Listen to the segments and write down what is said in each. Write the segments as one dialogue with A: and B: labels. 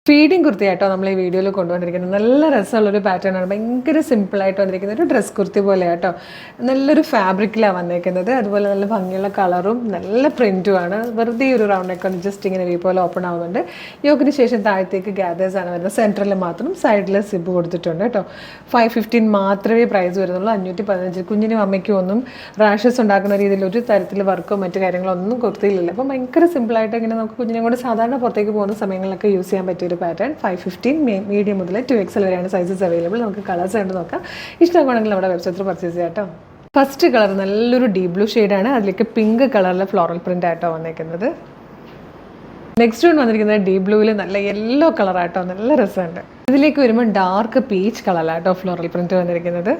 A: Feeding കുർത്തിയായിട്ടോ നമ്മൾ ഈ വീഡിയോയിൽ കൊണ്ടുവന്നിരിക്കുന്നത്. നല്ല രസമുള്ളൊരു പാറ്റേൺ ആണ്. ഭയങ്കര സിമ്പിളായിട്ട് വന്നിരിക്കുന്ന ഒരു ഡ്രസ് കുർത്തി പോലെ കേട്ടോ. നല്ലൊരു ഫാബ്രിക്കിലാണ് വന്നിരിക്കുന്നത്. അതുപോലെ നല്ല ഭംഗിയുള്ള കളറും നല്ല പ്രിൻറ്റുമാണ്. വെറുതെ ഒരു റൗണ്ട് നെക്ക് ജസ്റ്റ് ഇങ്ങനെ വി പോലെ ഓപ്പൺ ആവുന്നുണ്ട്. യോക്കിന് ശേഷം താഴത്തേക്ക് ഗ്യാദേഴ്സ് ആണ് വരുന്നത്. സെൻറ്ററിൽ മാത്രം സൈഡിൽ സിബ് കൊടുത്തിട്ടുണ്ട് കേട്ടോ. 515 മാത്രമേ പ്രൈസ് വരുന്നുള്ളൂ. 515. കുഞ്ഞിനും അമ്മയ്ക്കും ഒന്നും റാഷസ് ഉണ്ടാക്കുന്ന രീതിയിൽ ഒരു തരത്തിൽ വർക്കോ മറ്റു കാര്യങ്ങളോ ഒന്നും കുർത്തിയിലില്ല. അപ്പം ഭയങ്കര സിമ്പിളായിട്ട് ഇങ്ങനെ നമുക്ക് കുഞ്ഞിനെ കൊണ്ട് സാധാരണ പുറത്തേക്ക് പോകുന്ന സമയങ്ങളിലൊക്കെ യൂസ് ചെയ്യാൻ പറ്റിയൊരു പാറ്റേൺ. 515 മീഡിയം മുതൽ 2XL വരെയാണ് സൈസസ് അവൈലബിൾ. നമുക്ക് കളേഴ്സ് കണ്ട് നോക്കാം. ഇഷ്ടമാണെങ്കിൽ നമ്മുടെ വെബ്സൈറ്റിൽ പർച്ചേസ് ചെയ്യാം കേട്ടോ. ഫസ്റ്റ് കളർ നല്ലൊരു ഡീപ് ബ്ലൂ ഷെയ്ഡാണ്. അതിലേക്ക് പിങ്ക് കളറിലെ ഫ്ലോറൽ പ്രിൻ്റ് ആയിട്ടോ വന്നിരിക്കുന്നത്. നെക്സ്റ്റ് വൺ വന്നിരിക്കുന്നത് ഡീപ് ബ്ലൂവിൽ നല്ല യെല്ലോ കളറായിട്ടോ. നല്ല രസമുണ്ട്. ഇതിലേക്ക് വരുമ്പോൾ ഡാർക്ക് പീച്ച് കളറിലായിട്ടോ ഫ്ലോറൽ പ്രിൻ്റ് വന്നിരിക്കുന്നത്.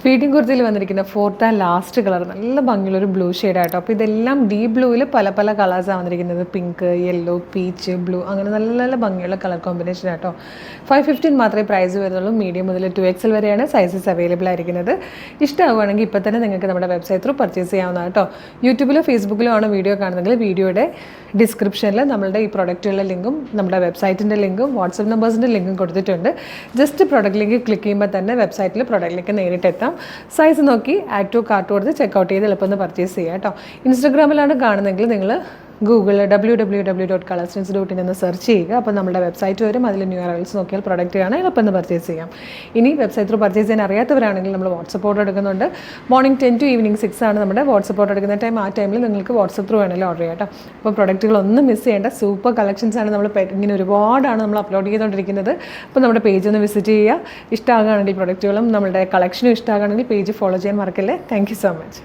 A: ഫീഡിങ് കുർത്തിയിൽ വന്നിരിക്കുന്ന ഫോർത്ത് ആൻഡ് ലാസ്റ്റ് കളർ നല്ല ഭംഗിയുള്ളൊരു ബ്ലൂ ഷെയ്ഡായിട്ടോ. അപ്പോൾ ഇതെല്ലാം ഡീപ് ബ്ലൂവിൽ പല പല കളേഴ്സാണ് വന്നിരിക്കുന്നത്. പിങ്ക്, യെല്ലോ, പീച്ച്, ബ്ലൂ, അങ്ങനെ നല്ല നല്ല ഭംഗിയുള്ള കളർ കോമ്പിനേഷൻ ആട്ടോ. 515 മാത്രമേ പ്രൈസ് വരുന്നുള്ളൂ. മീഡിയം മുതൽ 2XL വരെയാണ് സൈസസ് അവൈലബിൾ ആയിരിക്കുന്നത്. ഇഷ്ടമാവുകയാണെങ്കിൽ ഇപ്പോൾ തന്നെ നിങ്ങൾക്ക് നമ്മുടെ വെബ്സൈറ്റ് ത്രൂ പർച്ചേസ് ചെയ്യാവുന്നതാണ് കേട്ടോ. യൂട്യൂബിലോ ഫേസ്ബുക്കിലോ ആണ് വീഡിയോ കാണുന്നതെങ്കിൽ വീഡിയോയുടെ ഡിസ്ക്രിപ്ഷനിൽ നമ്മളുടെ ഈ പ്രൊഡക്റ്റുകളുടെ ലിങ്കും നമ്മുടെ വെബ്സൈറ്റിൻ്റെ ലിങ്കും വാട്സപ്പ് നമ്പേഴ്സിൻ്റെ ലിങ്കും കൊടുത്തിട്ടുണ്ട്. ജസ്റ്റ് പ്രൊഡക്റ്റ് ലിങ്ക് ക്ലിക്ക് ചെയ്യുമ്പോൾ തന്നെ വെബ്സൈറ്റിൽ പ്രൊഡക്റ്റിലേക്ക് നേരിട്ട് എത്താം. സൈസ് നോക്കി ആഡ് ടു കാർട്ട് കൊടുത്ത് ചെക്കൗട്ട് ചെയ്ത് എളുപ്പം പർച്ചേസ് ചെയ്യാം കേട്ടോ. ഇൻസ്റ്റാഗ്രാമിലാണ് കാണുന്നതെങ്കിൽ നിങ്ങൾ ഗൂഗിളിൽ www.colorstins.in എന്ന് സെർച്ച് ചെയ്യുക. അപ്പോൾ നമ്മുടെ വെബ്സൈറ്റ് വരും. അതിൽ ന്യൂ അറൈവൽസ് നോക്കിയാൽ പ്രൊഡക്റ്റ് കാണാൻ എളുപ്പം പർച്ചേസ് ചെയ്യാം. ഇനി വെബ്സൈറ്റ് ത്രൂ പർച്ചേസ് ചെയ്യാൻ അറിയാത്തവരാണെങ്കിൽ നമ്മൾ വാട്സപ്പ് ഓർഡർ എടുക്കുന്നുണ്ട്. മോർണിംഗ് 10 to ഈവനിങ് 6 ആണ് നമ്മുടെ വാട്സപ്പ് ഓർഡർ എടുക്കുന്ന ടൈം. ആ ടൈമിൽ നിങ്ങൾക്ക് വാട്സപ്പ് ത്രൂ വേണമെങ്കിൽ ഓർഡർ ചെയ്യാം കേട്ടോ. അപ്പോൾ പ്രൊഡക്റ്റുകളൊന്നും മിസ് ചെയ്യേണ്ട സൂപ്പർ കളക്ഷൻസ് ആണ്. നമ്മൾ ഇങ്ങനെ ഒരുപാടാണ് നമ്മൾ അപ്ലോഡ് ചെയ്തുകൊണ്ടിരിക്കുന്നത്. അപ്പോൾ നമ്മുടെ പേജ് ഒന്ന് വിസിറ്റ് ചെയ്യുക. ഇഷ്ടമാകുകയാണെങ്കിൽ പ്രൊഡക്റ്റുകളും നമ്മുടെ കളക്ഷനും ഇഷ്ടമാകുകയാണെങ്കിൽ പേജ് ഫോളോ ചെയ്യാൻ മറക്കല്ലേ. Thank you so much.